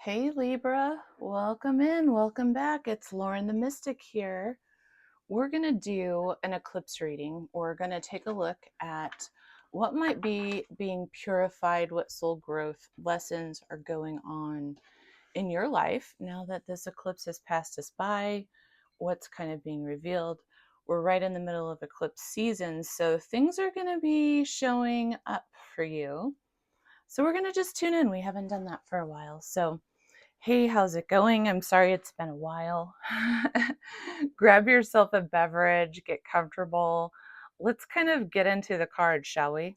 Hey Libra, welcome in, welcome back. It's Lauren the Mystic here. We're going to do an eclipse reading. We're going to take a look at what might be being purified, what soul growth lessons are going on in your life now that this eclipse has passed us by, what's kind of being revealed. We're right in the middle of eclipse season, so things are going to be showing up for you. So we're going to just tune in. We haven't done that for a while. So hey, how's it going? I'm sorry it's been a while. Grab yourself a beverage, get comfortable. Let's kind of get into the cards, shall we?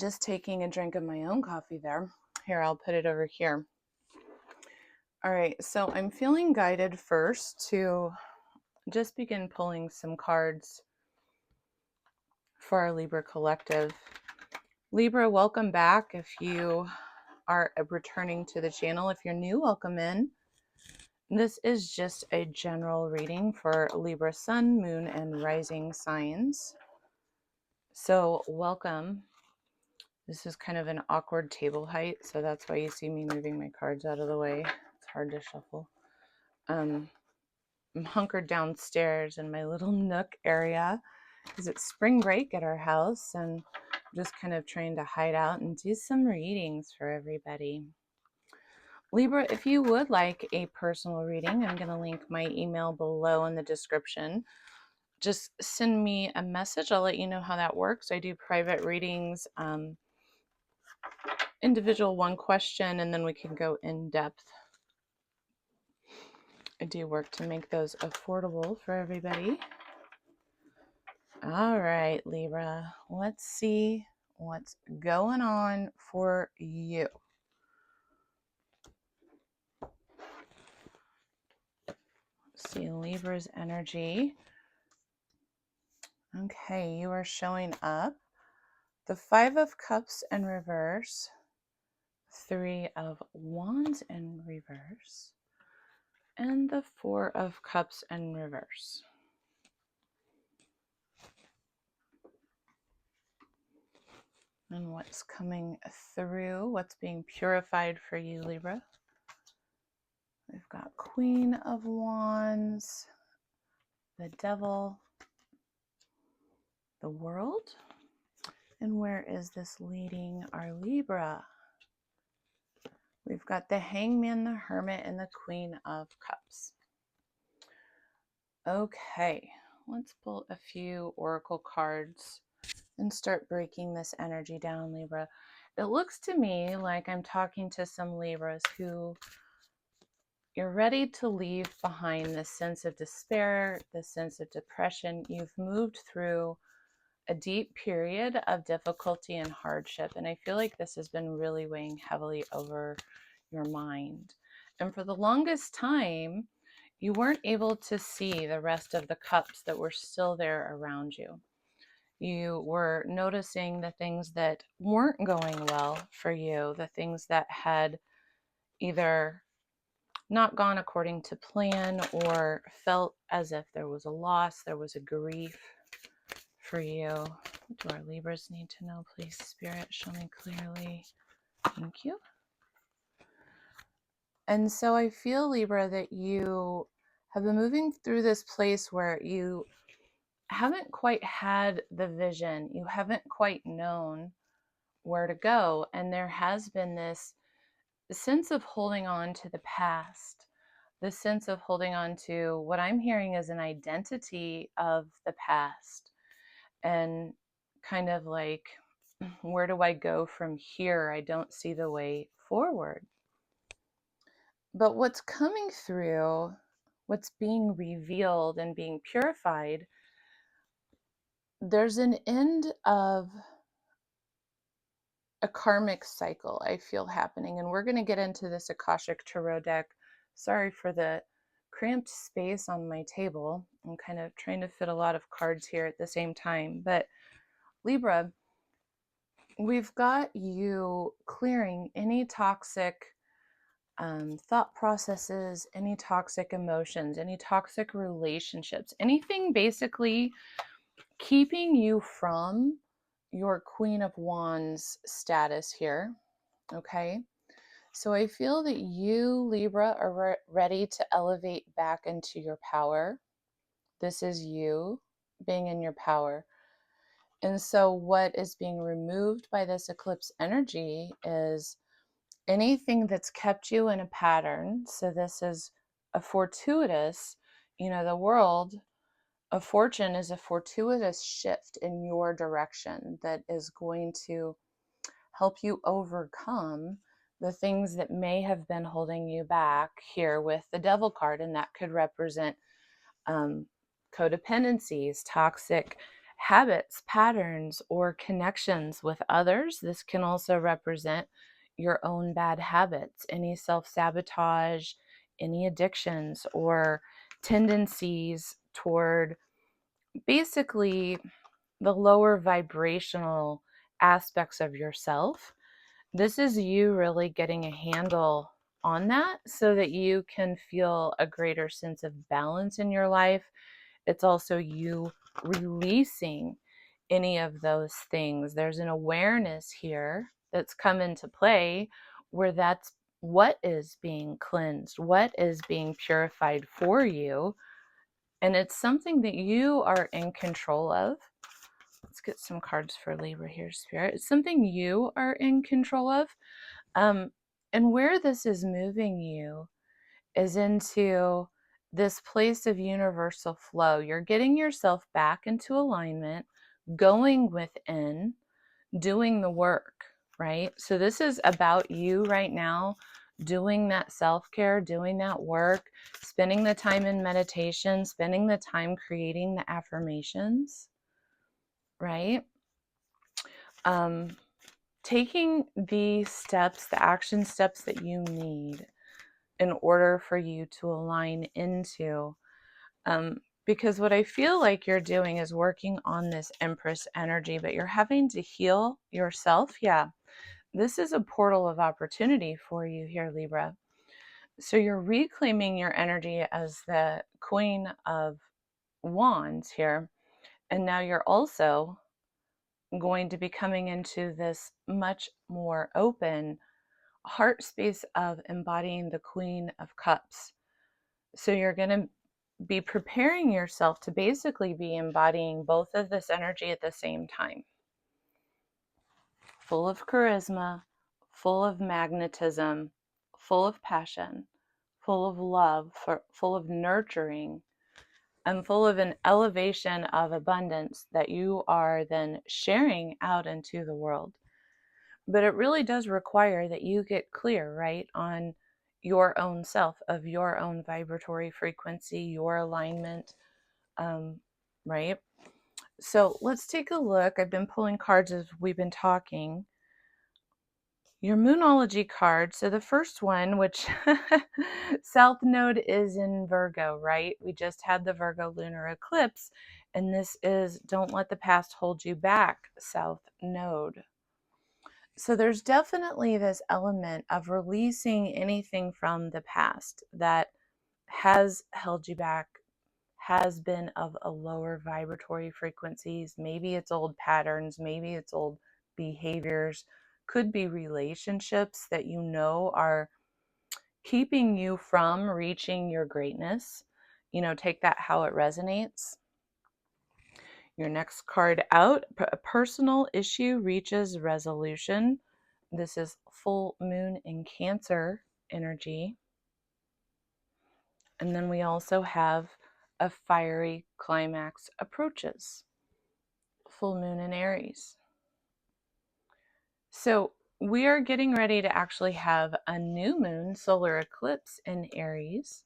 Just taking a drink of my own coffee there. Here, I'll put it over here. All right, so I'm feeling guided first to just begin pulling some cards for our Libra collective. Libra, welcome back. If you are returning to the channel, if you're new, welcome in. This is just a general reading for Libra sun, moon, and rising signs. So welcome. This is kind of an awkward table height, so that's why you see me moving my cards out of the way. It's hard to shuffle. I'm hunkered downstairs in my little nook area because it's spring break at our house, and I'm just kind of trying to hide out and do some readings for everybody. Libra, if you would like a personal reading, I'm going to link my email below in the description. Just send me a message. I'll let you know how that works. I do private readings, individual one question, and then we can go in depth. I do work to make those affordable for everybody. All right, Libra, let's see what's going on for you. See Libra's energy. Okay, you are showing up. The Five of Cups in reverse, Three of Wands in reverse, and the Four of Cups in reverse. And what's coming through, what's being purified for you, Libra. We've got Queen of Wands, the Devil, the World. And where is this leading our Libra? We've got the Hangman, the Hermit, and the Queen of Cups. Okay, let's pull a few oracle cards and start breaking this energy down, Libra. It looks to me like I'm talking to some Libras who you're ready to leave behind this sense of despair, this sense of depression. You've moved through a deep period of difficulty and hardship, and I feel like this has been really weighing heavily over your mind. And for the longest time, you weren't able to see the rest of the cups that were still there around you. You were noticing the things that weren't going well for you, the things that had either not gone according to plan or felt as if there was a loss, there was a grief for you. What do our Libras need to know? Please, Spirit, show me clearly. Thank you. And so I feel, Libra, that you have been moving through this place where you haven't quite had the vision. You haven't quite known where to go. And there has been this sense of holding on to the past, the sense of holding on to what I'm hearing is an identity of the past, and kind of like, where do I go from here? I don't see the way forward. But what's coming through, what's being revealed and being purified, there's an end of a karmic cycle I feel happening. And we're going to get into this Akashic Tarot deck. Sorry for the cramped space on my table. I'm kind of trying to fit a lot of cards here at the same time. But Libra, we've got you clearing any toxic thought processes, any toxic emotions, any toxic relationships, anything basically keeping you from your Queen of Wands status here, okay? So I feel that you, Libra, are ready to elevate back into your power. This is you being in your power. And so what is being removed by this eclipse energy is anything that's kept you in a pattern. So this is a fortuitous, the world of fortune is a fortuitous shift in your direction that is going to help you overcome the things that may have been holding you back here with the devil card. And that could represent codependencies, toxic habits, patterns, or connections with others. This can also represent your own bad habits, any self-sabotage, any addictions, or tendencies toward basically the lower vibrational aspects of yourself. This is you really getting a handle on that so that you can feel a greater sense of balance in your life. It's also you releasing any of those things. There's an awareness here that's come into play where that's what is being cleansed, what is being purified for you. And it's something that you are in control of. Let's get some cards for Libra here, Spirit. It's something you are in control of. And where this is moving you is into this place of universal flow. You're getting yourself back into alignment, going within, doing the work, right? So this is about you right now, doing that self-care, doing that work, spending the time in meditation, spending the time creating the affirmations, right? Taking the steps, the action steps that you need in order for you to align into. Because what I feel like you're doing is working on this Empress energy, but you're having to heal yourself. Yeah, this is a portal of opportunity for you here, Libra. So you're reclaiming your energy as the Queen of Wands here. And now you're also going to be coming into this much more open heart space of embodying the Queen of Cups. So you're going to be preparing yourself to basically be embodying both of this energy at the same time. Full of charisma, full of magnetism, full of passion, full of love, full of nurturing, and full of an elevation of abundance that you are then sharing out into the world. But it really does require that you get clear, right, on your own self, of your own vibratory frequency, your alignment, right? So let's take a look. I've been pulling cards as we've been talking. Your Moonology card. So the first one, which South Node is in Virgo, right? We just had the Virgo lunar eclipse, and this is Don't Let the Past Hold You Back, South Node. So there's definitely this element of releasing anything from the past that has held you back, has been of a lower vibratory frequencies. Maybe it's old patterns, maybe it's old behaviors, could be relationships that you know are keeping you from reaching your greatness. Take that how it resonates. Your next card out, a personal issue reaches resolution. This is full moon in Cancer energy. And then we also have a fiery climax approaches. Full moon in Aries. So we are getting ready to actually have a new moon solar eclipse in Aries.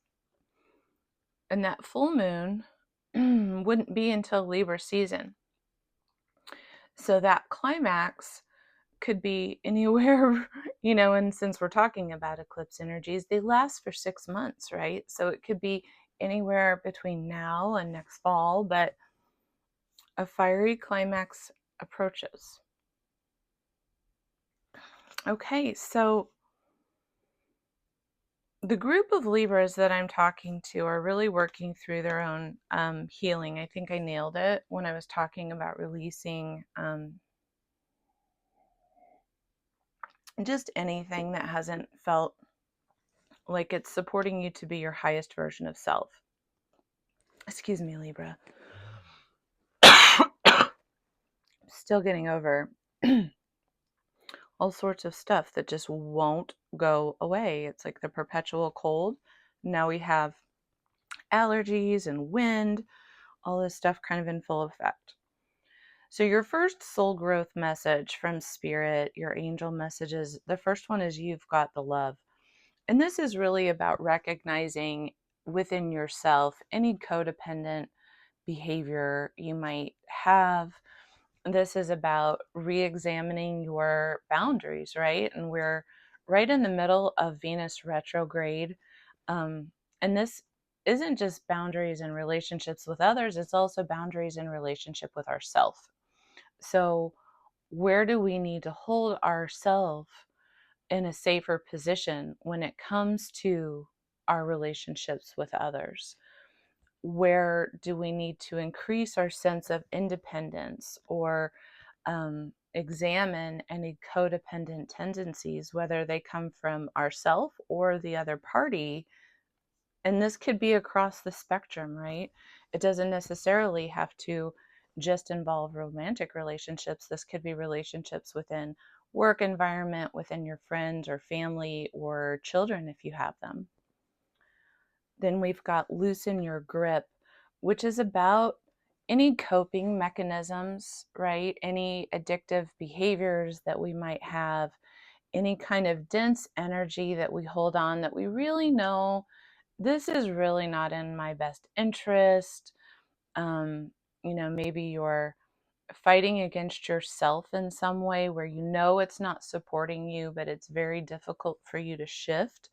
And that full moon wouldn't be until Libra season. So that climax could be anywhere, and since we're talking about eclipse energies, they last for 6 months, right? So it could be anywhere between now and next fall, but a fiery climax approaches. Okay, so the group of Libras that I'm talking to are really working through their own healing. I think I nailed it when I was talking about releasing just anything that hasn't felt like it's supporting you to be your highest version of self. Excuse me, Libra. Still getting over all sorts of stuff that just won't go away. It's like the perpetual cold. Now we have allergies and wind, all this stuff kind of in full effect. So your first soul growth message from Spirit, your angel messages, the first one is you've got the love. And this is really about recognizing within yourself any codependent behavior you might have. This is about re-examining your boundaries, right? And we're right in the middle of Venus retrograde. And this isn't just boundaries in relationships with others, it's also boundaries in relationship with ourselves. So where do we need to hold ourselves in a safer position when it comes to our relationships with others? Where do we need to increase our sense of independence or examine any codependent tendencies, whether they come from ourself or the other party? And this could be across the spectrum, right? It doesn't necessarily have to just involve romantic relationships. This could be relationships within work environment, within your friends or family or children if you have them. Then we've got loosen your grip, which is about any coping mechanisms, right? Any addictive behaviors that we might have, any kind of dense energy that we hold on that we really know this is really not in my best interest. Maybe you're fighting against yourself in some way where you know it's not supporting you, but it's very difficult for you to shift.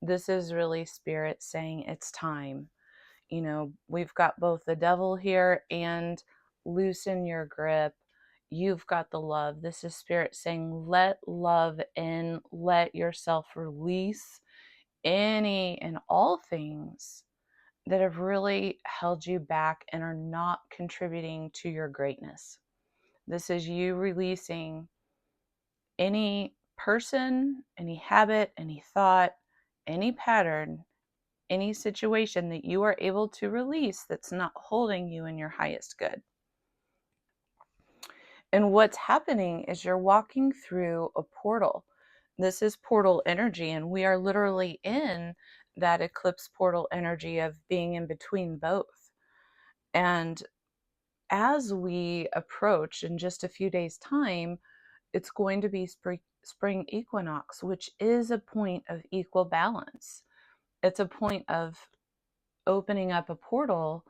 This is really Spirit saying it's time. We've got both the devil here and loosen your grip. You've got the love. This is Spirit saying, let love in, let yourself release any and all things that have really held you back and are not contributing to your greatness. This is you releasing any person, any habit, any thought, any pattern, any situation that you are able to release that's not holding you in your highest good. And what's happening is you're walking through a portal. This is portal energy, and we are literally in that eclipse portal energy of being in between both. And as we approach in just a few days' time, it's going to be spring equinox, which is a point of equal balance. It's a point of opening up a portal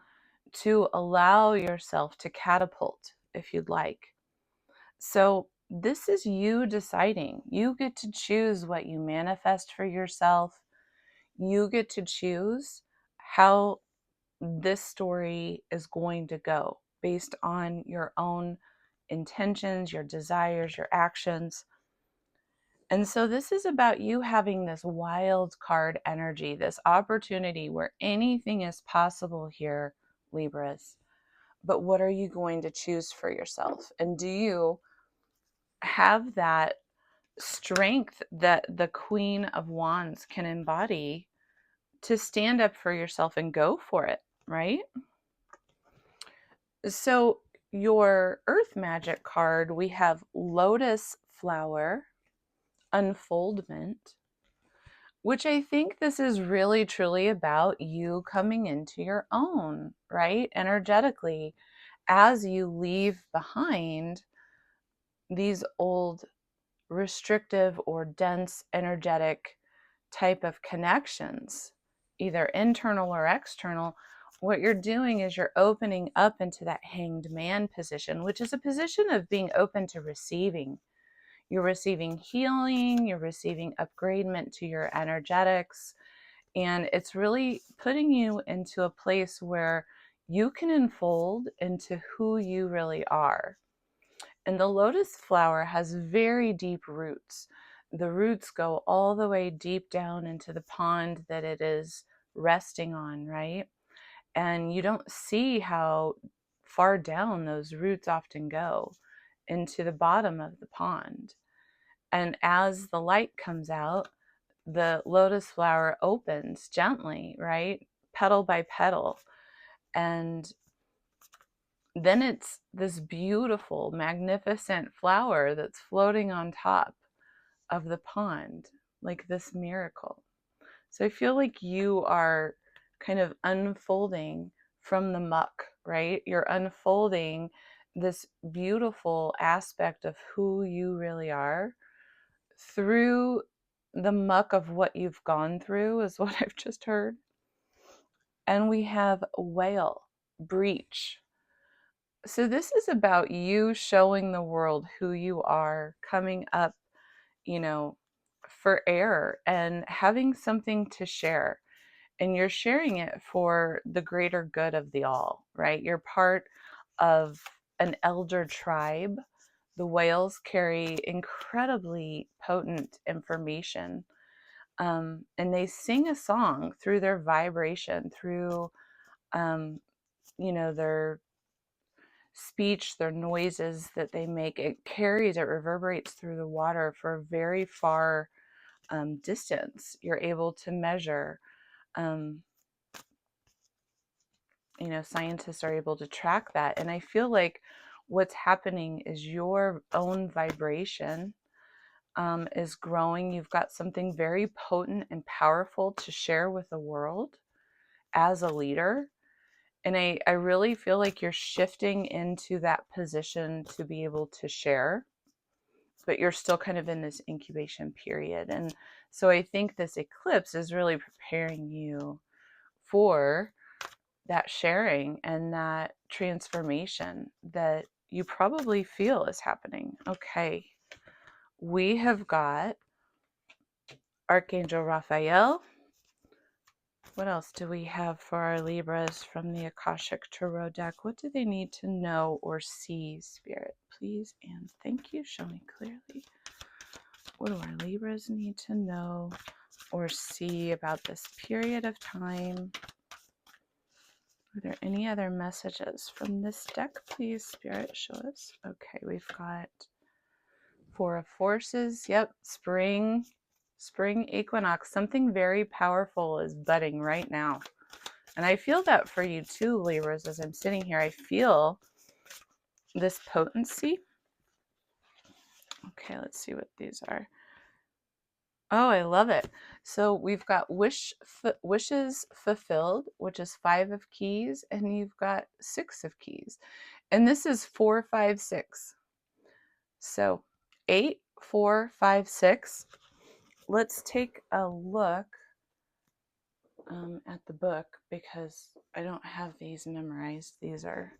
to allow yourself to catapult, if you'd like. So this is you deciding. You get to choose what you manifest for yourself. You get to choose how this story is going to go based on your own intentions, your desires, your actions. And so this is about you having this wild card energy, this opportunity where anything is possible here, Libras. But what are you going to choose for yourself? And do you have that strength that the Queen of Wands can embody to stand up for yourself and go for it, right? So your Earth Magic card, we have Lotus Flower, Unfoldment, which I think this is really truly about you coming into your own, right? Energetically, as you leave behind these old restrictive or dense energetic type of connections, either internal or external, what you're doing is you're opening up into that hanged man position, which is a position of being open to receiving. You're receiving healing, you're receiving upgradement to your energetics, and it's really putting you into a place where you can unfold into who you really are. And the lotus flower has very deep roots. The roots go all the way deep down into the pond that it is resting on, right? And you don't see how far down those roots often go into the bottom of the pond. And as the light comes out, the lotus flower opens gently, right? Petal by petal. And then it's this beautiful, magnificent flower that's floating on top of the pond, like this miracle. So I feel like you are kind of unfolding from the muck, right? You're unfolding this beautiful aspect of who you really are through the muck of what you've gone through, is what I've just heard. And we have whale, breach. So this is about you showing the world who you are, coming up, for air and having something to share. And you're sharing it for the greater good of the all, right? You're part of an elder tribe. The whales carry incredibly potent information. And they sing a song through their vibration, through, their speech, their noises that they make. It carries, it reverberates through the water for a very far distance. You're able to measure. Scientists are able to track that. And I feel like what's happening is your own vibration is growing. You've got something very potent and powerful to share with the world as a leader. And I really feel like you're shifting into that position to be able to share, but you're still kind of in this incubation period. And so I think this eclipse is really preparing you for that sharing and that transformation that you probably feel is happening. Okay, we have got Archangel Raphael. What else do we have for our Libras from the Akashic Tarot deck? What do they need to know or see, Spirit? Please and thank you. Show me clearly. What do our Libras need to know or see about this period of time? Are there any other messages from this deck? Please, Spirit, show us. Okay, we've got Four of Forces. Yep, spring equinox. Something very powerful is budding right now. And I feel that for you too, Libras, as I'm sitting here. I feel this potency. Okay, let's see what these are. Oh, I love it. So we've got wishes fulfilled, which is 5 of keys, and you've got 6 of keys. And this is 4, 5, 6. So 8, 4, 5, 6. Let's take a look at the book because I don't have these memorized. These are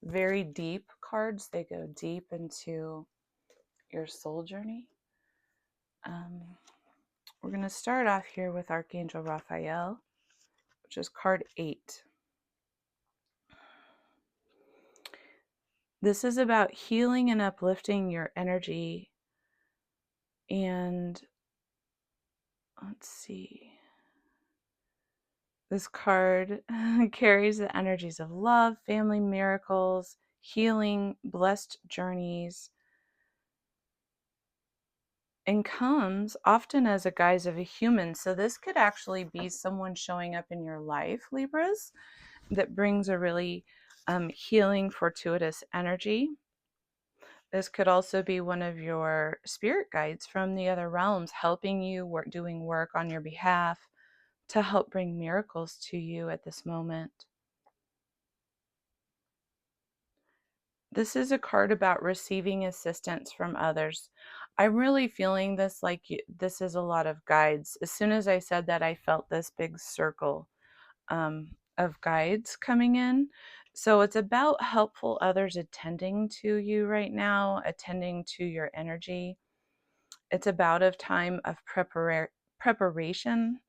very deep cards. They go deep into your soul journey. We're going to start off here with Archangel Raphael, which is card 8. This is about healing and uplifting your energy. And let's see. This card carries the energies of love, family, miracles, healing, blessed journeys, and comes often as a guise of a human. So this could actually be someone showing up in your life, Libras, that brings a really healing, fortuitous energy. This could also be one of your spirit guides from the other realms helping you, doing work on your behalf to help bring miracles to you at this moment. This is a card about receiving assistance from others. I'm really feeling this like this is a lot of guides. As soon as I said that, I felt this big circle of guides coming in. So it's about helpful others attending to you right now, attending to your energy. It's about a time of preparation.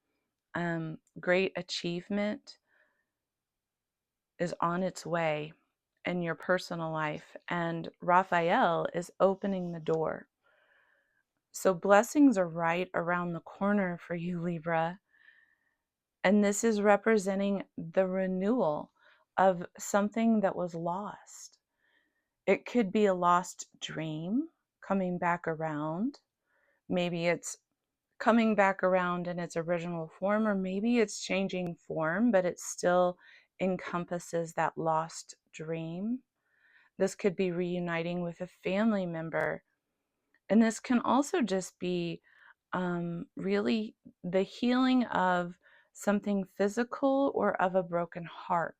Great achievement is on its way in your personal life, and Raphael is opening the door. So blessings are right around the corner for you, Libra. And this is representing the renewal of something that was lost. It could be a lost dream coming back around. Maybe it's coming back around in its original form, or maybe it's changing form, but it still encompasses that lost dream. This could be reuniting with a family member. And this can also just be really the healing of something physical or of a broken heart.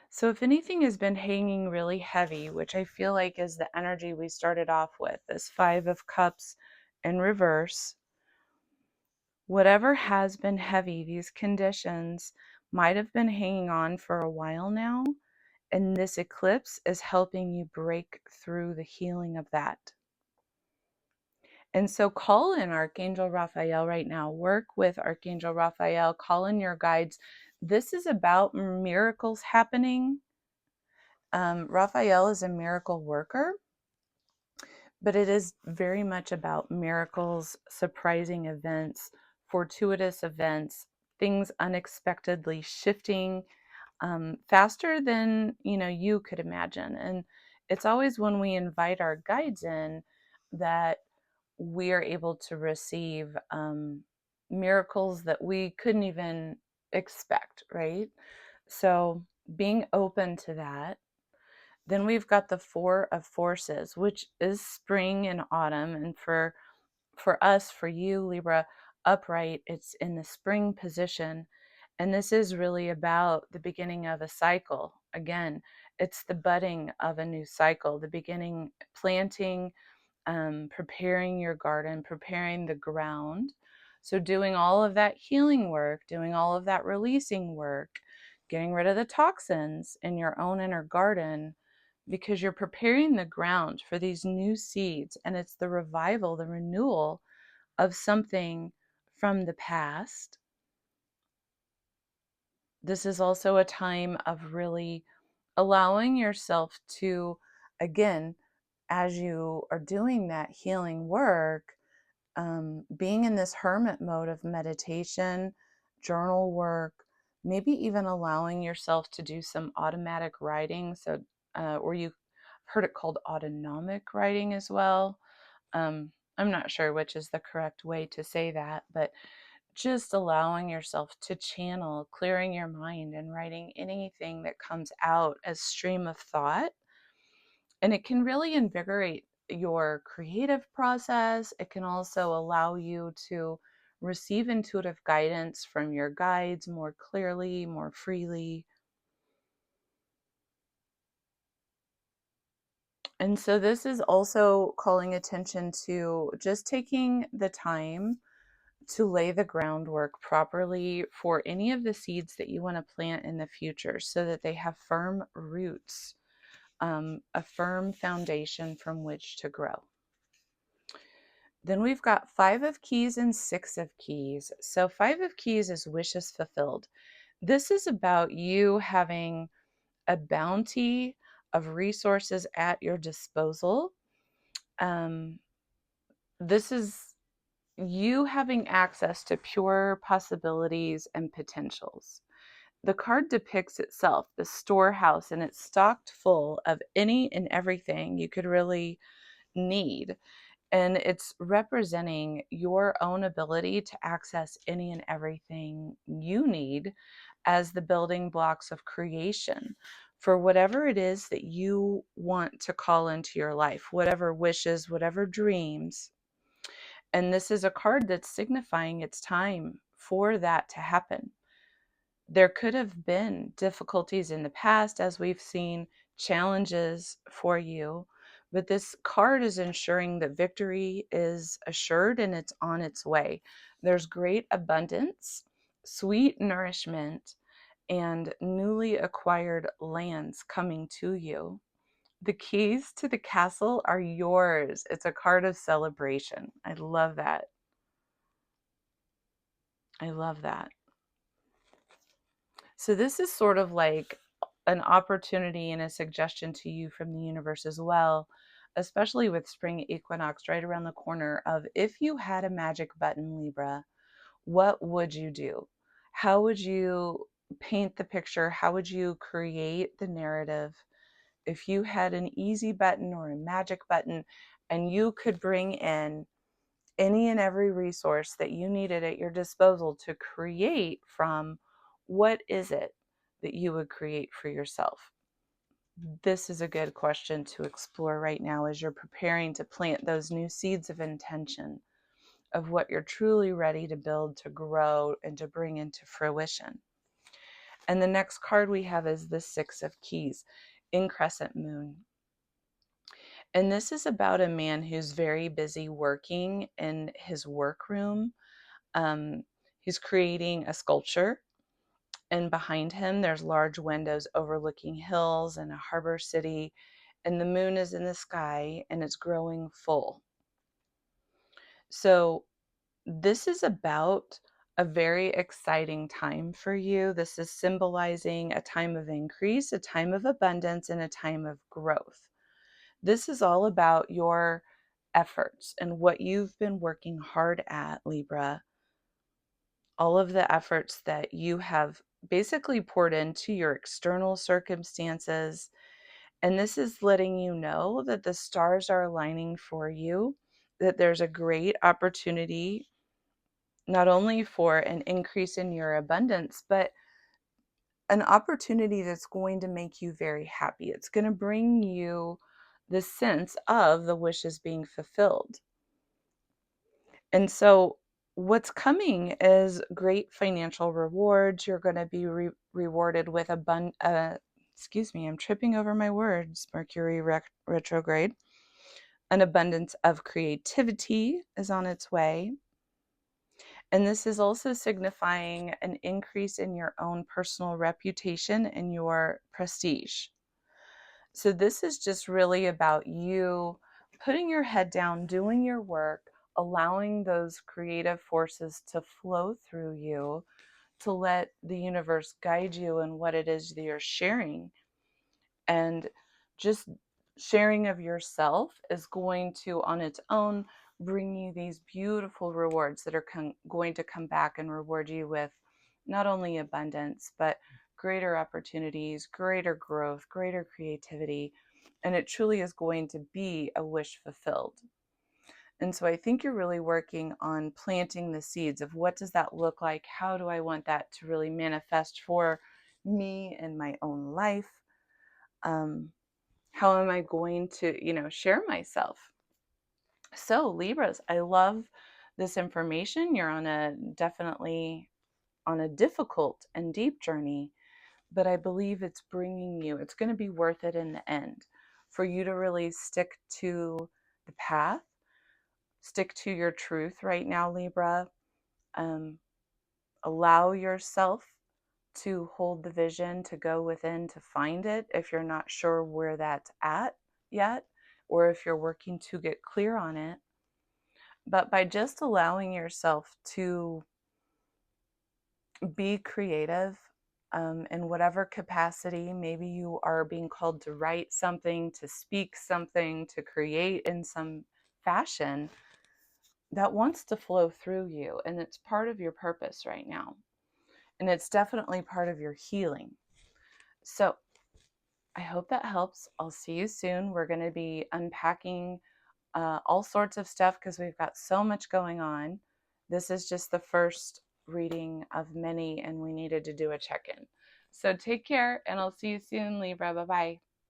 So if anything has been hanging really heavy, which I feel like is the energy we started off with, this Five of Cups in reverse, whatever has been heavy, these conditions might have been hanging on for a while now, and this eclipse is helping you break through the healing of that. And so call in Archangel Raphael right now. Work with Archangel Raphael. Call in your guides. This is about miracles happening. Raphael is a miracle worker, but it is very much about miracles, surprising events, fortuitous events, things unexpectedly shifting faster than you could imagine. And it's always when we invite our guides in that we are able to receive miracles that we couldn't even expect, right? So being open to that. Then we've got the Four of Forces, which is spring and autumn. And for us, for you, Libra, upright, it's in the spring position. And this is really about the beginning of a cycle. Again, it's the budding of a new cycle, the beginning, planting, preparing your garden, preparing the ground. So doing all of that healing work, doing all of that releasing work, getting rid of the toxins in your own inner garden, because you're preparing the ground for these new seeds. And it's the revival, the renewal of something from the past. This is also a time of really allowing yourself to, again, as you are doing that healing work, being in this hermit mode of meditation, journal work, maybe even allowing yourself to do some automatic writing. So, or you've heard it called autonomic writing as well. I'm not sure which is the correct way to say that, but just allowing yourself to channel, clearing your mind and writing anything that comes out as stream of thought. And it can really invigorate your creative process. It can also allow you to receive intuitive guidance from your guides more clearly, more freely. And so this is also calling attention to just taking the time to lay the groundwork properly for any of the seeds that you want to plant in the future so that they have firm roots, a firm foundation from which to grow. Then we've got Five of Keys and Six of Keys. So Five of Keys is wishes fulfilled. This is about you having a bounty of resources at your disposal. This is you having access to pure possibilities and potentials. The card depicts itself, the storehouse, and it's stocked full of any and everything you could really need. And it's representing your own ability to access any and everything you need as the building blocks of creation for whatever it is that you want to call into your life, whatever wishes, whatever dreams. And this is a card that's signifying it's time for that to happen. There could have been difficulties in the past, as we've seen, challenges for you, but this card is ensuring that victory is assured and it's on its way. There's great abundance, sweet nourishment, and newly acquired lands coming to you. The keys to the castle are yours. It's a card of celebration. I love that. I love that. So this is sort of like an opportunity and a suggestion to you from the universe as well, especially with spring equinox right around the corner, of if you had a magic button, Libra, what would you do? How would you paint the picture? How would you create the narrative? If you had an easy button or a magic button, and you could bring in any and every resource that you needed at your disposal to create from, what is it that you would create for yourself? This is a good question to explore right now as you're preparing to plant those new seeds of intention of what you're truly ready to build, to grow, and to bring into fruition. And the next card we have is the Six of Keys in Crescent Moon. And this is about a man who's very busy working in his workroom. He's creating a sculpture, and behind him there's large windows overlooking hills and a harbor city, and the moon is in the sky and it's growing full. So this is about a very exciting time for you. This is symbolizing a time of increase, a time of abundance, and a time of growth. This is all about your efforts and what you've been working hard at, Libra. All of the efforts that you have basically poured into your external circumstances. And this is letting you know that the stars are aligning for you, that there's a great opportunity not only for an increase in your abundance, but an opportunity that's going to make you very happy. It's going to bring you the sense of the wishes being fulfilled. And so what's coming is great financial rewards. You're going to be rewarded with excuse me, I'm tripping over my words. Mercury retrograde. An abundance of creativity is on its way. And this is also signifying an increase in your own personal reputation and your prestige. So this is just really about you putting your head down, doing your work, allowing those creative forces to flow through you, to let the universe guide you in what it is that you're sharing. And just sharing of yourself is going to, on its own, bring you these beautiful rewards that are going to come back and reward you with not only abundance, but greater opportunities, greater growth, greater creativity. And it truly is going to be a wish fulfilled. And so I think you're really working on planting the seeds of, what does that look like? How do I want that to really manifest for me in my own life? How am I going to, share myself? So Libras, I love this information. You're definitely on a difficult and deep journey, but I believe it's going to be worth it in the end for you to really stick to the path, stick to your truth right now, Libra. Allow yourself to hold the vision, to go within, to find it if you're not sure where that's at yet, or if you're working to get clear on it. But by just allowing yourself to be creative in whatever capacity, maybe you are being called to write something, to speak something, to create in some fashion that wants to flow through you. And it's part of your purpose right now. And it's definitely part of your healing. So I hope that helps. I'll see you soon. We're going to be unpacking all sorts of stuff because we've got so much going on. This is just the first reading of many, and we needed to do a check-in. So take care, and I'll see you soon, Libra. Bye-bye.